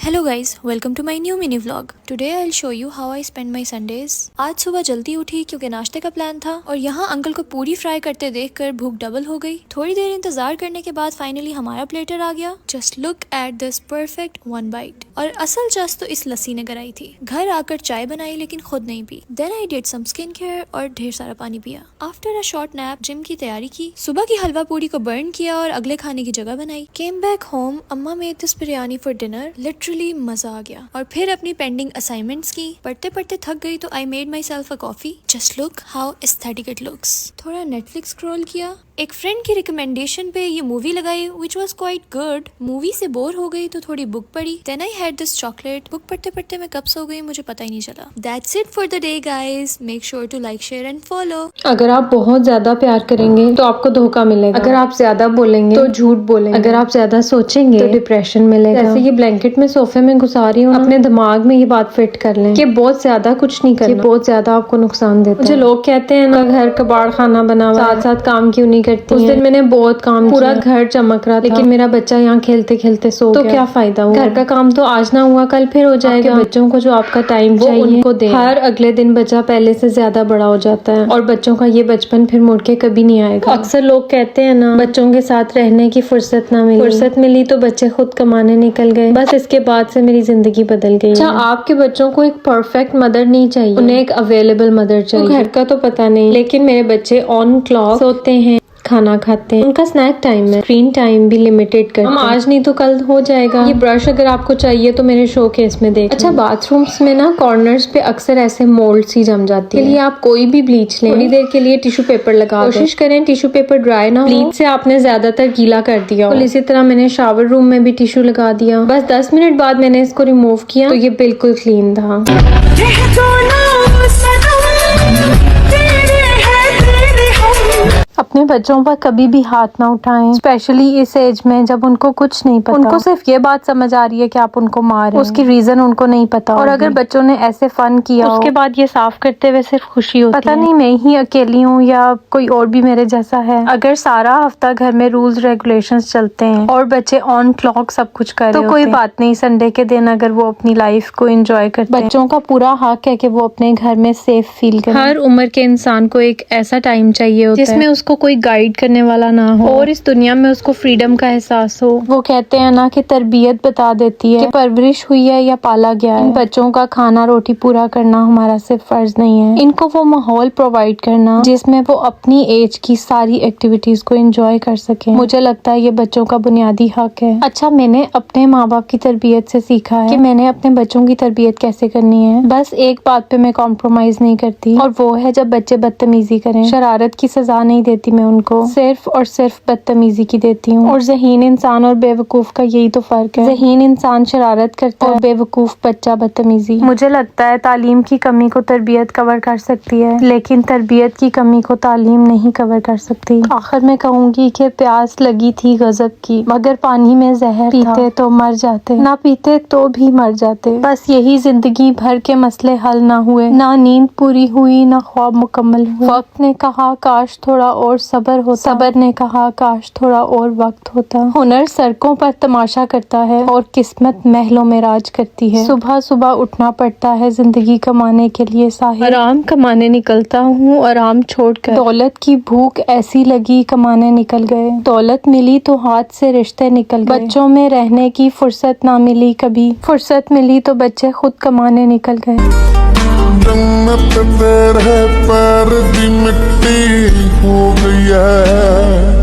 Hello guys, welcome to my new mini vlog. Today I will show you how I spend my Sundays. आज सुबह जल्दी उठी क्योंकि नाश्ते का प्लान था और यहाँ अंकल को पूरी फ्राई करते देखकर भूख डबल हो गई। थोड़ी देर इंतजार करने के बाद फाइनली हमारा प्लेटर आ गया। Just look at this perfect one byte. और असल जस्ट तो इस लस्सी ने कराई थी। घर आकर चाय बनाई लेकिन खुद नहीं पी। Then I did some skin care और ढेर सारा पानी पिया। After a short nap gym की तैयारी की। सुबह की हलवा पूरी को बर्न किया और अगले खाने की जगह बनाई। केम बैक होम, अम्मा made this biryani for dinner. Literally मजा आ गया। और फिर अपनी पेंडिंग असाइनमेंट्स की। पढ़ते पढ़ते थक गई तो I made myself a coffee. Just look how aesthetic it looks. थोड़ा नेटफ्लिक्स स्क्रॉल किया। एक फ्रेंड की रिकमेंडेशन पे ये मूवी लगाई which was quite good. Movie से बोर हो गई तो थोड़ी बुक पढ़ी। Then I had this chocolate. Book पढ़ते पढ़ते मैं कब सो गई मुझे पता ही नहीं चला। That's it for the day guys. Make sure to like, share and follow. अगर आप बहुत ज्यादा प्यार करेंगे तो आपको धोखा मिलेगा। अगर आप ज्यादा बोलेंगे तो झूठ बोलेंगे। अगर आप ज्यादा सोचेंगे तो डिप्रेशन मिलेगा। जैसे ये ब्लैंकेट में सोफे में घुसा रही हूँ, अपने दिमाग में ये बात फिट कर लें कि बहुत ज्यादा कुछ नहीं करना, बहुत ज्यादा आपको नुकसान देता है। मुझे लोग कहते हैं ना घर कबाड़ खाना बना हुआ, साथ साथ काम क्यों नहीं करती। उस दिन मैंने बहुत काम किया, पूरा घर चमक रहा था, लेकिन मेरा बच्चा यहाँ खेलते खेलते सो गया। तो क्या फायदा हुआ। घर का काम तो आज ना हुआ कल फिर हो जाएगा। बच्चों को जो आपका टाइम चाहिए उनको दे। हर अगले दिन बच्चा पहले से ज्यादा बड़ा हो जाता है और बच्चों का ये बचपन फिर मुड़ के कभी नहीं आएगा। अक्सर लोग कहते हैं ना बच्चों के साथ रहने की फुर्सत ना मिली। फुर्सत मिली तो बच्चे खुद कमाने निकल गए। बस इसके बाद से मेरी जिंदगी बदल गई। अच्छा, आपके बच्चों को एक परफेक्ट मदर नहीं चाहिए, उन्हें एक अवेलेबल मदर चाहिए। घर का तो पता नहीं, लेकिन मेरे बच्चे ऑन क्लॉक सोते हैं, खाना खाते हैं, उनका स्नैक टाइम है, स्क्रीन टाइम भी लिमिटेड करते हैं। हम आज नहीं तो कल हो जाएगा। ये ब्रश अगर आपको चाहिए तो मेरे शो केस में देख। अच्छा, बाथरूम्स में ना कॉर्नर्स पे अक्सर ऐसे मोल्ड सी जम जाती है। आप कोई भी ब्लीच लें, थोड़ी देर के लिए टिश्यू पेपर लगा कोशिश करें टिश्यू पेपर ड्राई ना हो। ब्लीच से आपने ज्यादातर गीला कर दिया हो। इसी तरह मैंने शावर रूम में भी टिश्यू लगा दिया। बस 10 मिनट बाद मैंने इसको रिमूव किया तो ये बिल्कुल क्लीन था। अपने बच्चों पर कभी भी हाथ ना उठाएं, स्पेशली इस एज में जब उनको कुछ नहीं पता। उनको सिर्फ ये बात समझ आ रही है कि आप उनको मार रहे हैं, उसकी रीजन उनको नहीं पता। और अगर बच्चों ने ऐसे फन किया उसके बाद ये साफ करते हुए सिर्फ खुशी होती है। पता नहीं मैं ही अकेली हूँ या कोई और भी मेरे जैसा है। अगर सारा हफ्ता घर में रूल्स रेगुलेशंस चलते हैं और बच्चे ऑन क्लॉक सब कुछ कर रहे तो कोई बात नहीं। संडे के दिन अगर वो अपनी लाइफ को एंजॉय करते हैं, बच्चों का पूरा हक है कि वो अपने घर में सेफ फील करें। हर उम्र के इंसान को एक ऐसा टाइम चाहिए होता है जिसमें उसको कोई गाइड करने वाला ना हो और इस दुनिया में उसको फ्रीडम का एहसास हो। वो कहते हैं ना कि तरबियत बता देती है कि परवरिश हुई है या पाला गया है। इन बच्चों का खाना रोटी पूरा करना हमारा सिर्फ फर्ज नहीं है, इनको वो माहौल प्रोवाइड करना जिसमें वो अपनी एज की सारी एक्टिविटीज को एंजॉय कर सके। मुझे लगता है ये बच्चों का बुनियादी हक है। अच्छा, मैंने अपने माँ बाप की तरबियत से सीखा है कि मैंने अपने बच्चों की तरबियत कैसे करनी है। बस एक बात पे मैं कॉम्प्रोमाइज नहीं करती और वो है जब बच्चे बदतमीजी करें। शरारत की सजा नहीं देती मैं उनको, सिर्फ और सिर्फ बदतमीजी की देती हूँ। और ज़हीन इंसान और बेवकूफ का यही तो फर्क है। ज़हीन इंसान शरारत करता है और बेवकूफ बच्चा बदतमीजी। मुझे लगता है तालीम की कमी को तरबियत कवर कर सकती है, लेकिन तरबियत की कमी को तालीम नहीं कवर कर सकती। आखिर में कहूँगी कि प्यास लगी थी गजब की, मगर पानी में जहर पीते तो मर जाते, ना पीते तो भी मर जाते। बस यही जिंदगी भर के मसले हल ना हुए, ना नींद पूरी हुई, ना ख्वाब मुकम्मल हुए। वक्त ने कहा काश थोड़ा और सब्र होता, सब्र ने कहा काश थोड़ा और वक्त होता। हुनर सड़कों पर तमाशा करता है और किस्मत महलों में राज करती है। सुबह सुबह उठना पड़ता है जिंदगी कमाने के लिए साहिब। आराम कमाने निकलता हूँ आराम छोड़कर। दौलत की भूख ऐसी लगी कमाने निकल गए। दौलत मिली तो हाथ से रिश्ते निकल गए। बच्चों में रहने की फुर्सत ना मिली कभी, फुर्सत मिली तो बच्चे खुद कमाने निकल गए। जन्नत तेरे पैर दी मिट्टी हो गई है,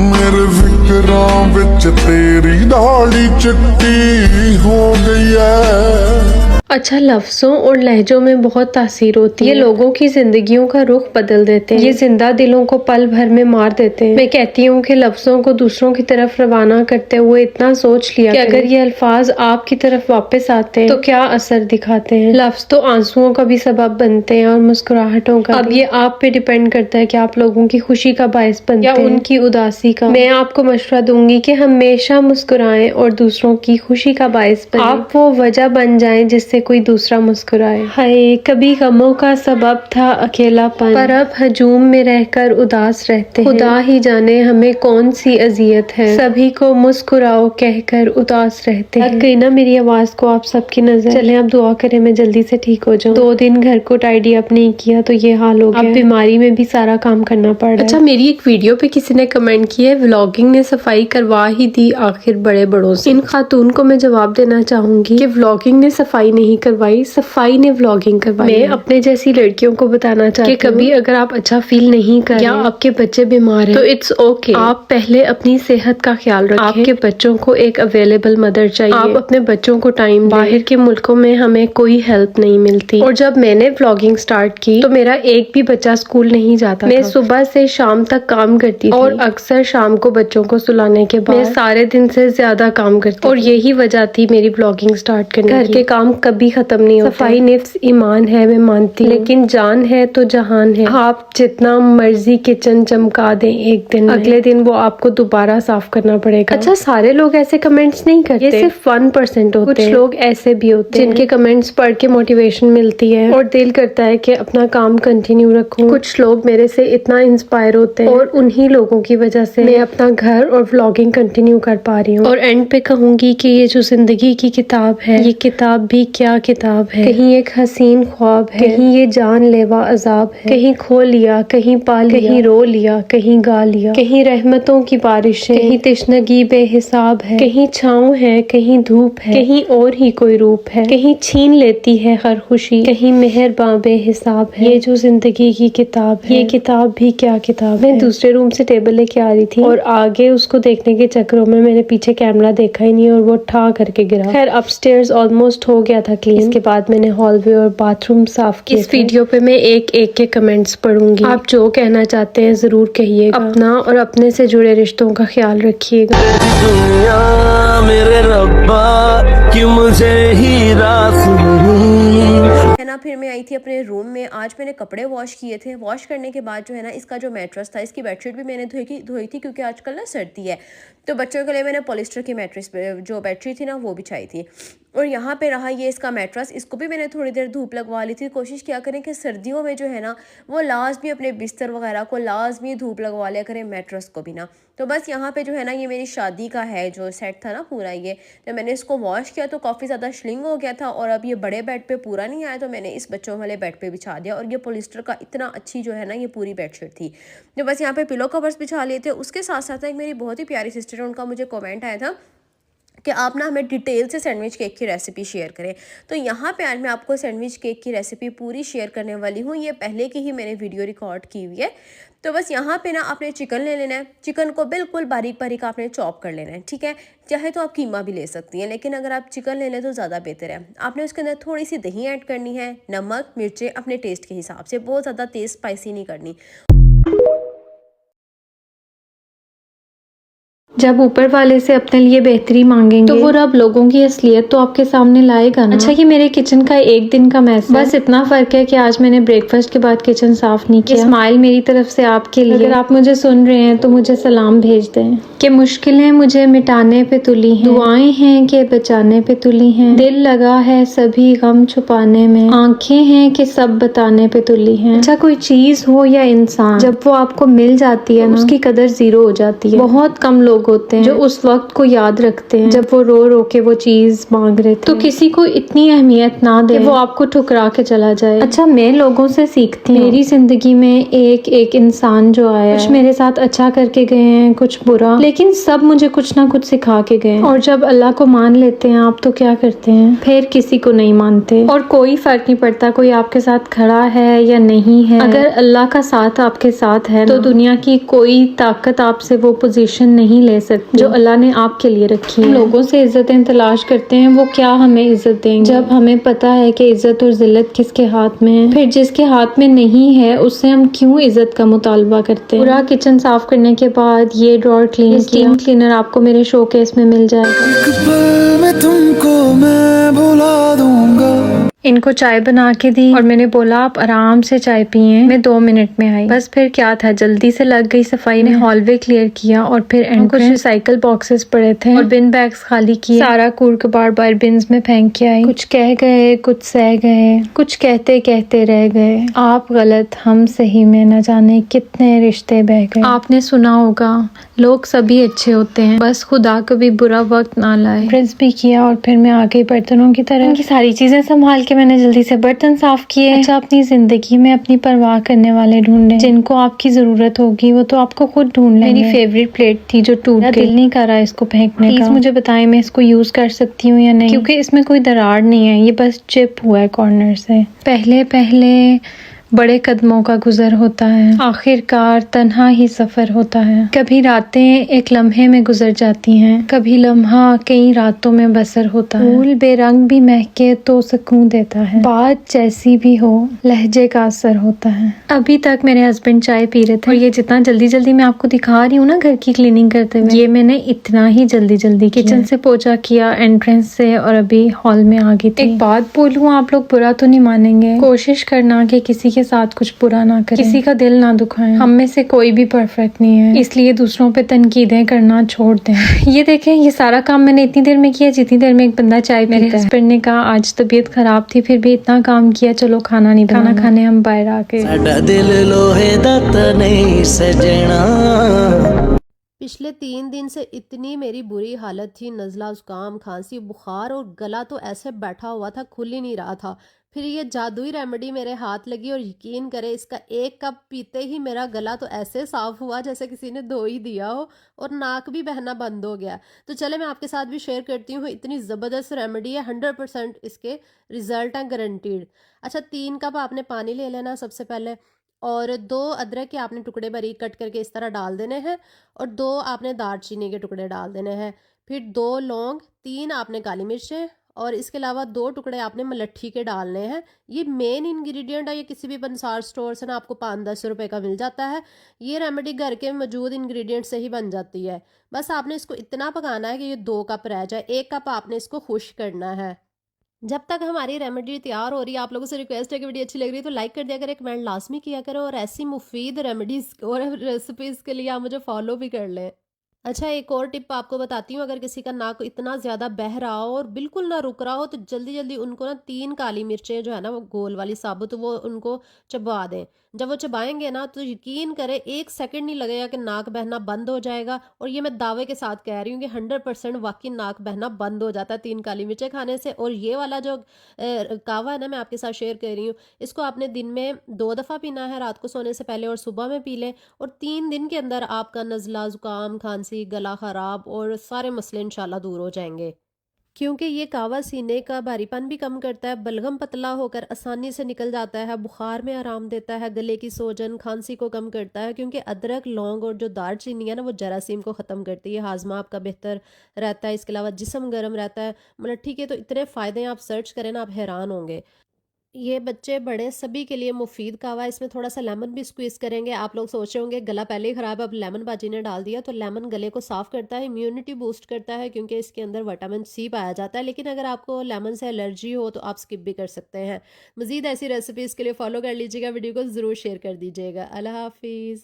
मेरे फिक्रां विच तेरी दाढ़ी चिट्टी हो गई है। अच्छा, लफ्जों और लहजों में बहुत तासीर होती है। ये लोगों की जिंदगियों का रुख बदल देते हैं। ये जिंदा दिलों को पल भर में मार देते हैं। मैं कहती हूँ कि लफ्जों को दूसरों की तरफ रवाना करते हुए इतना सोच लिया कि अगर ये अल्फाज आपकी तरफ वापस आते हैं तो क्या असर दिखाते हैं। लफ्ज तो आंसुओं का भी सबब बनते हैं और मुस्कुराहटों का। अब ये आप पे डिपेंड करता है कि आप लोगों की खुशी का बायस बनते हैं या उनकी उदासी का। मैं आपको मशवरा दूंगी कि हमेशा मुस्कुराएं और दूसरों की खुशी का बायस बने। आप वो वजह बन जाएं जिससे से कोई दूसरा मुस्कुराए। हाय, कभी गमों का सबब था अकेलापन, पर अब हजूम में रहकर उदास रहते हैं। खुदा ही जाने हमें कौन सी अजियत है, सभी को मुस्कुराओ कहकर उदास रहते हैं। लग गई ना मेरी आवाज को आप सबकी नजर। चले अब दुआ करें मैं जल्दी से ठीक हो जाऊं। 2 दिन घर को टाइडी अप नहीं किया तो ये हाल हो गया। अब बीमारी में भी सारा काम करना पड़ रहा है। अच्छा, मेरी एक वीडियो पे किसी ने कमेंट किया है व्लॉगिंग ने सफाई करवा ही दी आखिर बड़े बड़ों से। इन खातून को मैं जवाब देना चाहूंगी कि व्लॉगिंग ने सफाई नहीं करवाई, सफाई ने व्लॉगिंग करवाई। मैं अपने जैसी लड़कियों को बताना चाहती हूँ कि कभी अगर आप अच्छा फील नहीं कर या आपके बच्चे बीमार हैं तो इट्स ओके। आप पहले अपनी सेहत का ख्याल रखें। आपके बच्चों को एक अवेलेबल मदर चाहिए। आप अपने बच्चों को टाइम। बाहर के मुल्कों में हमें कोई हेल्प नहीं मिलती। और जब मैंने व्लॉगिंग स्टार्ट की तो मेरा एक भी बच्चा स्कूल नहीं जाता। मैं सुबह से शाम तक काम करती थी और अक्सर शाम को बच्चों को सुलाने के बाद मैं सारे दिन से ज्यादा काम करती और यही वजह थी मेरी ब्लॉगिंग स्टार्ट करने की। घर के काम कभी खत्म नहीं होते। सफाई निफ्स ईमान है मैं मानती हूँ, लेकिन जान है तो जहान है। आप जितना मर्जी किचन चमका दें एक दिन, अगले दिन वो आपको दोबारा साफ करना पड़ेगा। अच्छा, सारे लोग ऐसे कमेंट्स नहीं करते, ये सिर्फ 1% होते हैं। कुछ लोग ऐसे भी होते हैं जिनके कमेंट्स पढ़ के मोटिवेशन मिलती है और दिल करता है कि अपना काम कंटिन्यू रखूं। कुछ लोग मेरे से इतना इंस्पायर होते हैं और उन्हीं लोगों की वजह से मैं अपना घर और व्लॉगिंग कंटिन्यू कर पा रही हूँ। और एंड पे कहूंगी कि ये जो जिंदगी की किताब है, ये किताब भी क्या किताब है। कहीं एक हसीन ख्वाब है, कहीं ये जानलेवा अजाब है। कहीं खो लिया, कहीं पा लिया, कहीं रो लिया, कहीं गा लिया। कहीं रहमतों की बारिश है, कहीं तिश्नगी बेहिसाब है। कहीं छाँव है, कहीं धूप है, कहीं और ही कोई रूप है। कहीं छीन लेती है हर खुशी, कहीं मेहरबान बेहिसाब है। ये जो जिंदगी की किताब है, ये किताब भी क्या किताब है। मैं दूसरे रूम से टेबल लेके आ रही थी और आगे उसको देखने के चक्करों में मैंने पीछे कैमरा देखा ही नहीं और वो ठा करके गिरा। खैर अपस्टेयर्स ऑलमोस्ट हो गया था क्लीन। इसके बाद मैंने हॉलवे और बाथरूम साफ किया। इस वीडियो पे मैं एक एक के कमेंट्स पढ़ूंगी। आप जो कहना चाहते हैं जरूर कहिएगा। अपना और अपने से जुड़े रिश्तों का ख्याल रखिएगा। दुनिया मेरे रब्बा कि मुझे ही रास है ना। फिर मैं आई थी अपने रूम में। आज मैंने कपड़े वॉश किए थे। वॉश करने के बाद जो है ना, इसका जो मैट्रेस था, इसकी बेडशीट भी मैंने धोई थी क्योंकि आजकल ना सर्दी है, तो बच्चों के लिए मैंने पॉलिस्टर की मैट्रेस जो बेडशीट थी ना वो बिछाई थी। और यहाँ पे रहा ये इसका मैट्रेस, इसको भी मैंने थोड़ी देर धूप लगवा ली थी। कोशिश किया करें कि सर्दियों में जो है ना वो लाजमी अपने बिस्तर वगैरह को लाजमी धूप लगवा लिया करें, मैट्रेस को भी ना। तो बस यहाँ पे जो है ना ये मेरी शादी का है जो सेट था ना पूरा, ये तो मैंने इसको वॉश किया तो काफ़ी ज़्यादा श्लिंग हो गया था और अब ये बड़े बेड पे पूरा नहीं आया तो मैंने इस बच्चों वाले बेड पे बिछा दिया। और ये पॉलिस्टर का इतना अच्छी जो है ना ये पूरी बेडशीट थी। तो बस यहाँ पे पिलो कवर्स बिछा लिए थे। उसके साथ साथ एक मेरी बहुत ही प्यारी सिस्टर है, उनका मुझे कमेंट आया था कि आप ना हमें डिटेल से सैंडविच केक की रेसिपी शेयर करें। तो यहाँ पे आज मैं आपको सैंडविच केक की रेसिपी पूरी शेयर करने वाली हूँ। ये पहले की ही मैंने वीडियो रिकॉर्ड की हुई है। तो बस यहाँ पे ना आपने चिकन ले लेना है। चिकन को बिल्कुल बारीक बारीक आपने चॉप कर लेना है, ठीक है। चाहे तो आप कीमा भी ले सकती हैं, लेकिन अगर आप चिकन ले लें तो ज़्यादा बेहतर है। आपने उसके अंदर थोड़ी सी दही ऐड करनी है, नमक मिर्चें अपने टेस्ट के हिसाब से, बहुत ज़्यादा तेज़ स्पाइसी नहीं करनी। जब ऊपर वाले से अपने लिए बेहतरी मांगेंगे तो वो रब लोगों की असलियत तो आपके सामने लाएगा ना। अच्छा, ये मेरे किचन का एक दिन का मैस है। बस इतना फर्क है कि आज मैंने ब्रेकफास्ट के बाद किचन साफ नहीं किया। स्माइल मेरी तरफ से आपके लिए। अगर आप मुझे सुन रहे हैं तो मुझे सलाम भेज दें कि मुश्किलें मुझे मिटाने पे तुली हैं, दुआएं हैं कि बचाने पे तुली हैं, दिल लगा है सभी गम छुपाने में, आंखें हैं कि सब बताने पे तुली हैं। अच्छा, कोई चीज हो या इंसान, जब वो आपको मिल जाती है ना उसकी कदर जीरो हो जाती है। बहुत कम लोग होते हैं जो उस वक्त को याद रखते हैं जब वो रो रो के वो चीज मांग रहे थे। तो किसी को इतनी अहमियत ना दे वो आपको ठुकरा के चला जाए। अच्छा, मैं लोगों से सीखती हूँ। मेरी जिंदगी में एक एक इंसान जो आया, कुछ मेरे साथ अच्छा करके गए हैं, कुछ बुरा, लेकिन सब मुझे कुछ ना कुछ सिखा के गए। और जब अल्लाह को मान लेते हैं आप तो क्या करते हैं, फिर किसी को नहीं मानते। और कोई फर्क नहीं पड़ता कोई आपके साथ खड़ा है या नहीं है। अगर अल्लाह का साथ आपके साथ है तो दुनिया की कोई ताकत आपसे वो पोजीशन नहीं ले सकती जो अल्लाह ने आपके लिए रखी है। लोगों से इज्जतें तलाश करते हैं, वो क्या हमें इज्जत देंगे जब हमें पता है कि इज्जत और जिल्लत किसके हाथ में है। फिर जिसके हाथ में नहीं है उससे हम क्यों इज्जत का मुतालबा करते हैं। पूरा किचन साफ करने के बाद ये ड्रॉर क्लीन किया। क्लीनर आपको मेरे शोकेस में मिल जाएगा। एक पल में तुमको मैं भुला दूंगा। इनको चाय बना के दी और मैंने बोला आप आराम से चाय पिए। मैं 2 मिनट में आई। बस फिर क्या था, जल्दी से लग गई सफाई ने हॉलवे क्लियर किया और फिर कुछ रिसाइकल बॉक्सेस पड़े थे और बिन बैग्स खाली किए। सारा कूड़ कबाड़ बाहर बिन्स में फेंक के आई। कुछ कह गए, कुछ सह गए, कुछ कहते कहते रह गए। आप गलत हम सही में न जाने कितने रिश्ते बह गए। आपने सुना होगा लोग सभी अच्छे होते हैं, बस खुदा कभी बुरा वक्त ना लाए। प्रिंस भी किया और फिर मैं आ गई बर्तनों की तरह। उनकी सारी चीजें संभाल के मैंने जल्दी से बर्तन साफ किए। अच्छा, अपनी जिंदगी में अपनी परवाह करने वाले ढूंढे, जिनको आपकी जरूरत होगी वो तो आपको खुद ढूंढ लेंगे। मेरी फेवरेट प्लेट थी जो टूट गई, दिल नहीं कर रहा इसको फेंकने का। प्लीज मुझे बताएं मैं इसको यूज कर सकती हूँ या नहीं, क्योंकि इसमें कोई दरार नहीं है, ये बस चिप हुआ है कॉर्नर से। पहले पहले बड़े कदमों का गुजर होता है, आखिरकार तन्हा ही सफर होता है। कभी रातें एक लम्हे में गुजर जाती हैं, कभी लम्हा कई रातों में बसर होता है। फूल बेरंग भी महके तो सुकून देता है, बात जैसी भी हो लहजे का असर होता है। अभी तक मेरे हस्बैंड चाय पी रहे थे और ये जितना जल्दी जल्दी मैं आपको दिखा रही हूँ ना घर की क्लीनिंग करते हुए, ये मैंने इतना ही जल्दी जल्दी किचन से पोछा किया एंट्रेंस से और अभी हॉल में आ गई थी। एक बात बोलूँ, आप लोग बुरा तो नहीं मानेंगे, कोशिश करना कि किसी के साथ कुछ बुरा ना करें, किसी का दिल ना दुखाएं। हम में से कोई भी परफेक्ट नहीं है, इसलिए दूसरों पे तनकीदें करना छोड़ दें। ये देखें, ये सारा काम मैंने इतनी देर में किया जितनी देर में एक बंदा चाय पीता है। मेरे हस्बैंड ने कहा आज तबीयत खराब थी फिर भी इतना काम किया, चलो खाना नहीं खाना खाने हम बाहर आके। साडा दिल लोहे दा नहीं सजना। पिछले 3 दिन से इतनी मेरी बुरी हालत थी, नज़ला, जुकाम, खांसी, बुखार और गला तो ऐसे बैठा हुआ था, खुल ही नहीं रहा था। फिर ये जादुई रेमेडी मेरे हाथ लगी और यकीन करें इसका 1 कप पीते ही मेरा गला तो ऐसे साफ हुआ जैसे किसी ने धो ही दिया हो और नाक भी बहना बंद हो गया। तो चले मैं आपके साथ भी शेयर करती हूँ, इतनी ज़बरदस्त रेमेडी है, 100% इसके रिजल्ट हैं गारंटीड। अच्छा, 3 कप आपने पानी ले लेना सबसे पहले और 2 अदरक के आपने टुकड़े बारीक कट करके इस तरह डाल देने हैं और 2 आपने दालचीनी के टुकड़े डाल देने हैं। फिर 2 लौंग, 3 आपने काली मिर्चें और इसके अलावा 2 टुकड़े आपने मलट्ठी के डालने हैं। ये मेन इंग्रेडिएंट है, ये किसी भी पंसार स्टोर से ना आपको 5-10 रुपए का मिल जाता है। ये रेमेडी घर के मौजूद इंग्रेडिएंट से ही बन जाती है। बस आपने इसको इतना पकाना है कि ये 2 कप रह जाए, 1 कप आपने इसको खुश्क करना है। जब तक हमारी रेमेडी तैयार हो रही है, आप लोगों से रिक्वेस्ट है कि वीडियो अच्छी लग रही है तो लाइक कर दिया करें, कमेंट लाजमी किया करो और ऐसी मुफीद रेमेडीज और रेसिपीज़ के लिए आप मुझे फॉलो भी कर लें। अच्छा, एक और टिप आपको बताती हूँ, अगर किसी का नाक इतना ज़्यादा बह रहा हो और बिल्कुल ना रुक रहा हो तो जल्दी जल्दी उनको ना 3 काली मिर्चें जो है ना वो गोल वाली साबुत, वो उनको चबा दें। जब वो चबाएंगे ना तो यकीन करें 1 सेकंड नहीं लगेगा कि नाक बहना बंद हो जाएगा। और ये मैं दावे के साथ कह रही हूँ कि 100% वाकई नाक बहना बंद हो जाता है 3 काली मिर्चें खाने से। और ये वाला जो कावा है ना मैं आपके साथ शेयर कर रही हूँ, इसको आपने दिन में 2 दफ़ा पीना है, रात को सोने से पहले और सुबह में पी लें। और 3 दिन के अंदर आपका नज़ला, ज़ुकाम, खांसी, गला ख़राब और सारे मसले इंशाल्लाह दूर हो जाएंगे। क्योंकि ये कावा सीने का भारीपन भी कम करता है, बलगम पतला होकर आसानी से निकल जाता है, बुखार में आराम देता है, गले की सोजन, खांसी को कम करता है। क्योंकि अदरक, लौंग और जो दालचीनी है ना वो जरासीम को ख़त्म करती है, हाजमा आपका बेहतर रहता है। इसके अलावा जिस्म गर्म रहता है। मतलब ठीक है, तो इतने फ़ायदे हैं, आप सर्च करें ना आप हैरान होंगे। ये बच्चे बड़े सभी के लिए मुफीद कावा है। इसमें थोड़ा सा लेमन भी स्क्वीज़ करेंगे। आप लोग सोच रहे होंगे गला पहले ही ख़राब है, अब लेमन बाजी ने डाल दिया। तो लेमन गले को साफ़ करता है, इम्यूनिटी बूस्ट करता है क्योंकि इसके अंदर विटामिन सी पाया जाता है। लेकिन अगर आपको लेमन से एलर्जी हो तो आप स्किप भी कर सकते हैं। मज़ीद ऐसी रेसिपीज़ के लिए फॉलो कर लीजिएगा, वीडियो को ज़रूर शेयर कर दीजिएगा। अल्लाह हाफिज़।